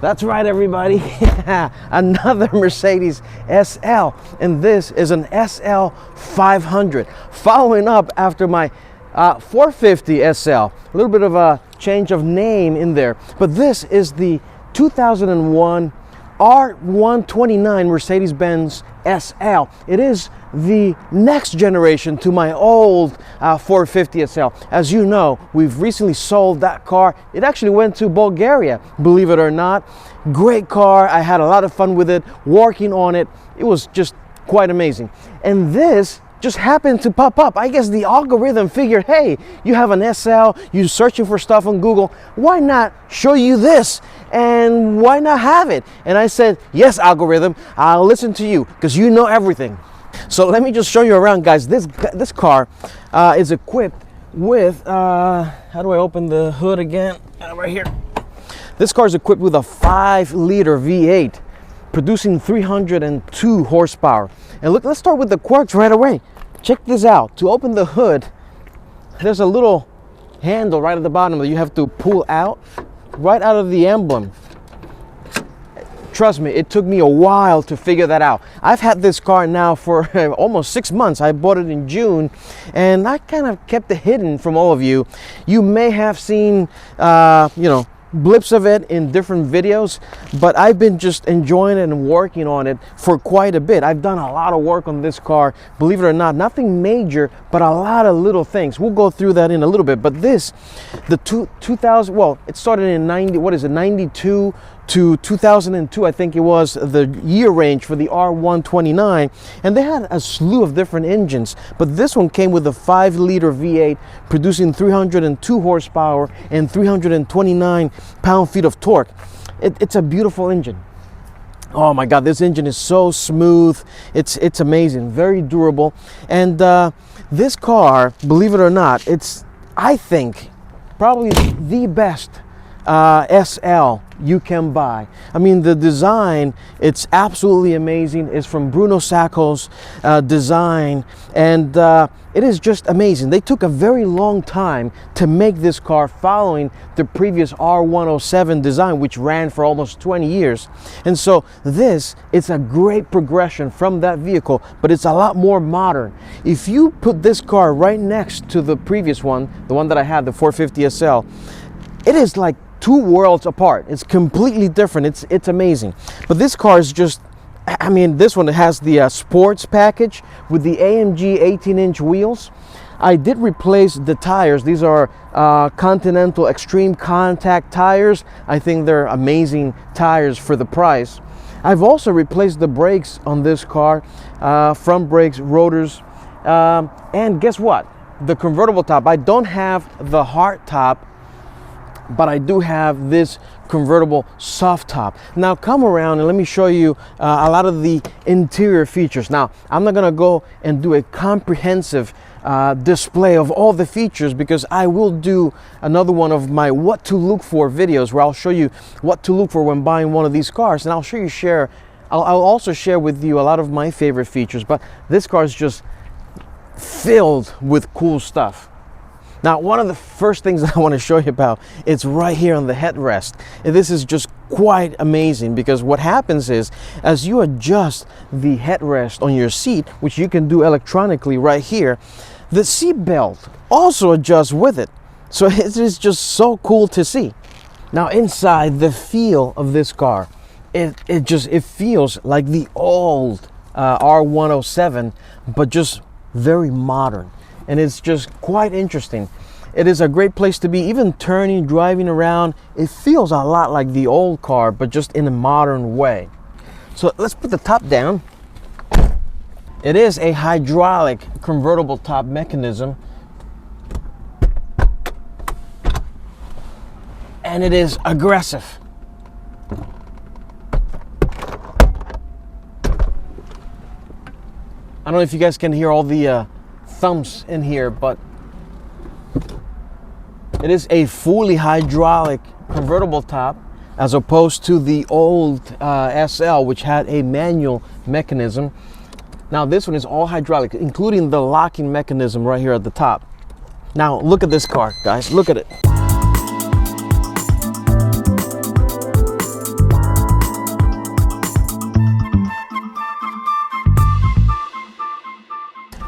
That's right, everybody. Another Mercedes SL, and this is an SL500. Following up after my 450 SL, a little bit of a change of name in there, but this is the 2001 R129 Mercedes-Benz SL. It is the next generation to my old 450 SL. As you know, we've recently sold that car. It actually went to Bulgaria, believe it or not. Great car. I had a lot of fun with it, working on it. It was just quite amazing. And this just happened to pop up. I guess the algorithm figured, hey, you have an SL, you're searching for stuff on Google, why not show you this? And why not have it? And I said, yes, algorithm, I'll listen to you because you know everything. So let me just show you around, guys. This car is equipped with, how do I open the hood again? Right here. This car is equipped with a 5-liter V8, producing 302 horsepower. And look, let's start with the quirks right away. Check this out. To open the hood, there's a little handle right at the bottom that you have to pull out, right out of the emblem. Trust me, it took me a while to figure that out. I've had this car now for almost 6 months. I bought it in June, and I kind of kept it hidden from all of you. You may have seen, blips of it in different videos, but I've been just enjoying it and working on it for quite a bit. I've done a lot of work on this car, believe it or not. Nothing major, but a lot of little things. We'll go through that in a little bit. But this, the 2000, well, it started in 92 to 2002, I think it was the year range for the R129, and they had a slew of different engines, but this one came with a 5-liter V8 producing 302 horsepower and 329 pound-feet of torque. It's a beautiful engine. Oh my God, this engine is so smooth. It's amazing, very durable. And this car, believe it or not, it's, I think, probably the best SL you can buy. I mean, the design, it's absolutely amazing. It's from Bruno Sacco's design, and it is just amazing. They took a very long time to make this car, following the previous R107 design, which ran for almost 20 years. And so this, it's a great progression from that vehicle, but it's a lot more modern. If you put this car right next to the previous one, the one that I had, the 450 SL, it is like two worlds apart. It's completely different. It's amazing. But this car is just, I mean, this one has the sports package with the AMG 18-inch wheels. I did replace the tires. These are Continental Extreme Contact tires. I think they're amazing tires for the price. I've also replaced the brakes on this car, front brakes, rotors, and guess what? The convertible top. I don't have the hard top, but I do have this convertible soft top. Now come around and let me show you a lot of the interior features. Now, I'm not gonna go and do a comprehensive display of all the features, because I will do another one of my what to look for videos where I'll show you what to look for when buying one of these cars, and I'll also share with you a lot of my favorite features. But this car is just filled with cool stuff. Now, one of the first things that I want to show you about, it's right here on the headrest. And this is just quite amazing, because what happens is, as you adjust the headrest on your seat, which you can do electronically right here, the seat belt also adjusts with it. So it is just so cool to see. Now inside, the feel of this car, it feels like the old R107, but just very modern. And it's just quite interesting. It is a great place to be. Even turning, driving around, it feels a lot like the old car, but just in a modern way. So let's put the top down. It is a hydraulic convertible top mechanism, and it is aggressive. I don't know if you guys can hear all the thumps in here, but it is a fully hydraulic convertible top, as opposed to the old SL, which had a manual mechanism. Now this one is all hydraulic, including the locking mechanism right here at the top. Now look at this car, guys, look at it.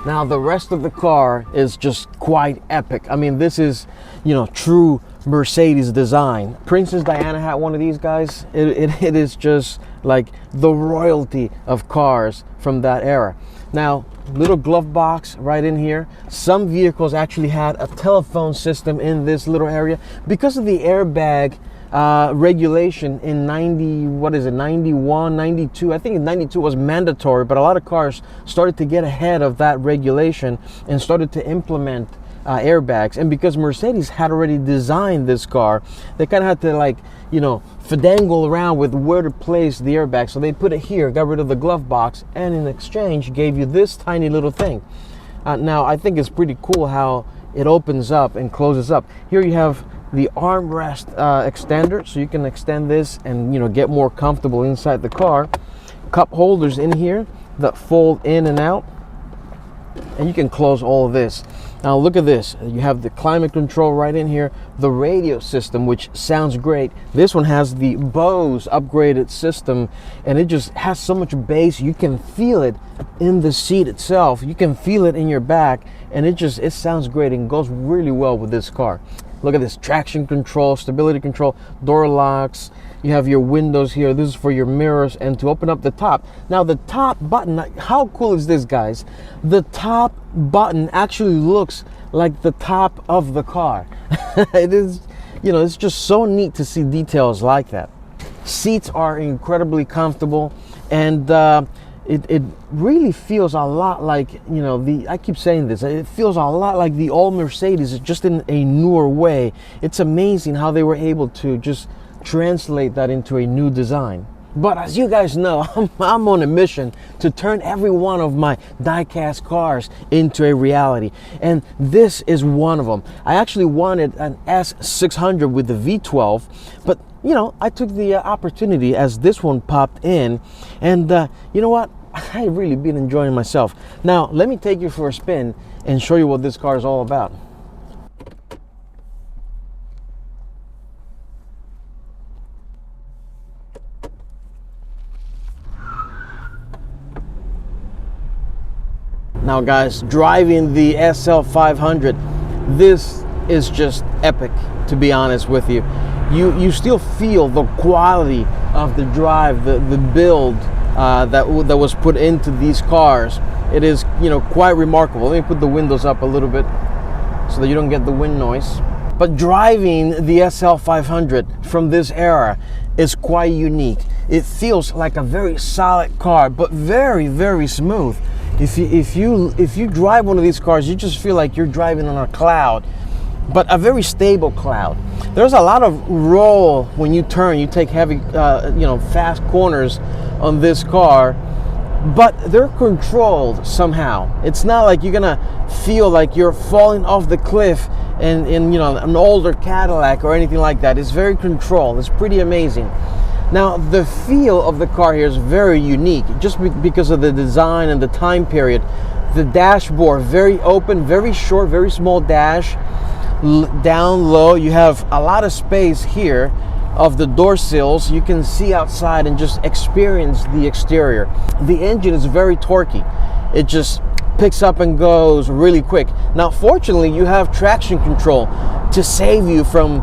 Now the rest of the car is just quite epic. I mean, this is, you know, true Mercedes design. Princess Diana had one of these guys. It is just like the royalty of cars from that era. Now, little glove box right in here. Some vehicles actually had a telephone system in this little area because of the airbag regulation in 91, 92. I think in 92 was mandatory, but a lot of cars started to get ahead of that regulation and started to implement airbags. And because Mercedes had already designed this car, they kind of had to, like, you know, finagle around with where to place the airbag. So they put it here, got rid of the glove box, and in exchange gave you this tiny little thing. Now I think it's pretty cool how it opens up and closes up. Here you have the armrest extender, so you can extend this and, you know, get more comfortable inside the car. Cup holders in here that fold in and out, and you can close all of this. Now look at this. You have the climate control right in here, the radio system, which sounds great. This one has the Bose upgraded system, and it just has so much bass. You can feel it in the seat itself. You can feel it in your back, and it sounds great and goes really well with this car. Look at this, traction control, stability control, door locks. You have your windows here. This is for your mirrors and to open up the top. Now the top button, how cool is this, guys? The top button actually looks like the top of the car. It is, you know, it's just so neat to see details like that. Seats are incredibly comfortable, and it really feels a lot like, you know, I keep saying this, it feels a lot like the old Mercedes, just in a newer way. It's amazing how they were able to just translate that into a new design. But as you guys know, I'm on a mission to turn every one of my diecast cars into a reality, and this is one of them. I actually wanted an S600 with the V12, but you know, I took the opportunity as this one popped in, and you know what? I've really been enjoying myself. Now, let me take you for a spin and show you what this car is all about. Now guys, driving the SL500, this is just epic, to be honest with you. You still feel the quality of the drive, the build that was put into these cars. It is, you know, quite remarkable. Let me put the windows up a little bit so that you don't get the wind noise. But driving the SL500 from this era is quite unique. It feels like a very solid car, but very, very smooth. If you drive one of these cars, you just feel like you're driving on a cloud, but a very stable cloud. There's a lot of roll when you turn. You take heavy, you know, fast corners on this car, but they're controlled somehow. It's not like you're gonna feel like you're falling off the cliff in you know, an older Cadillac or anything like that. It's very controlled. It's pretty amazing. Now, the feel of the car here is very unique, just because of the design and the time period. The dashboard, very open, very short, very small dash. Down low, you have a lot of space here of the door sills. You can see outside and just experience the exterior. The engine is very torquey. It just picks up and goes really quick. Now, fortunately, you have traction control to save you from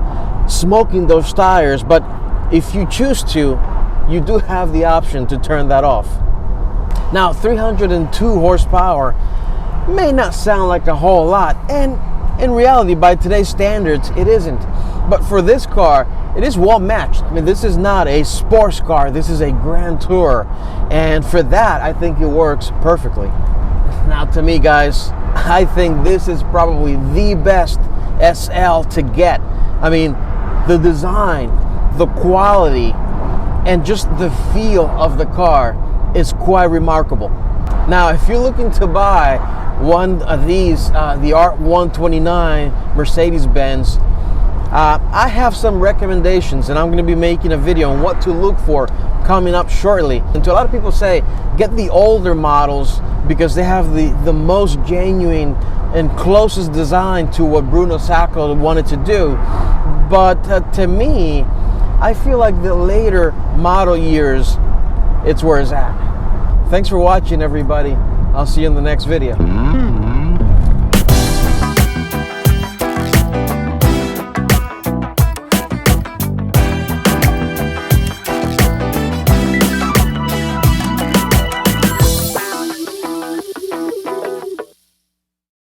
smoking those tires, but if you choose to, you do have the option to turn that off. Now, 302 horsepower may not sound like a whole lot, and in reality, by today's standards, it isn't. But for this car, it is well matched. I mean, this is not a sports car, this is a Grand Tour, and for that, I think it works perfectly. Now, to me, guys, I think this is probably the best SL to get. I mean, the design, the quality, and just the feel of the car is quite remarkable. Now, if you're looking to buy one of these, the R129 Mercedes-Benz, I have some recommendations, and I'm going to be making a video on what to look for coming up shortly. And to a lot of people say, get the older models because they have the most genuine and closest design to what Bruno Sacco wanted to do. But to me, I feel like the later model years, it's where it's at. Thanks for watching, everybody. I'll see you in the next video.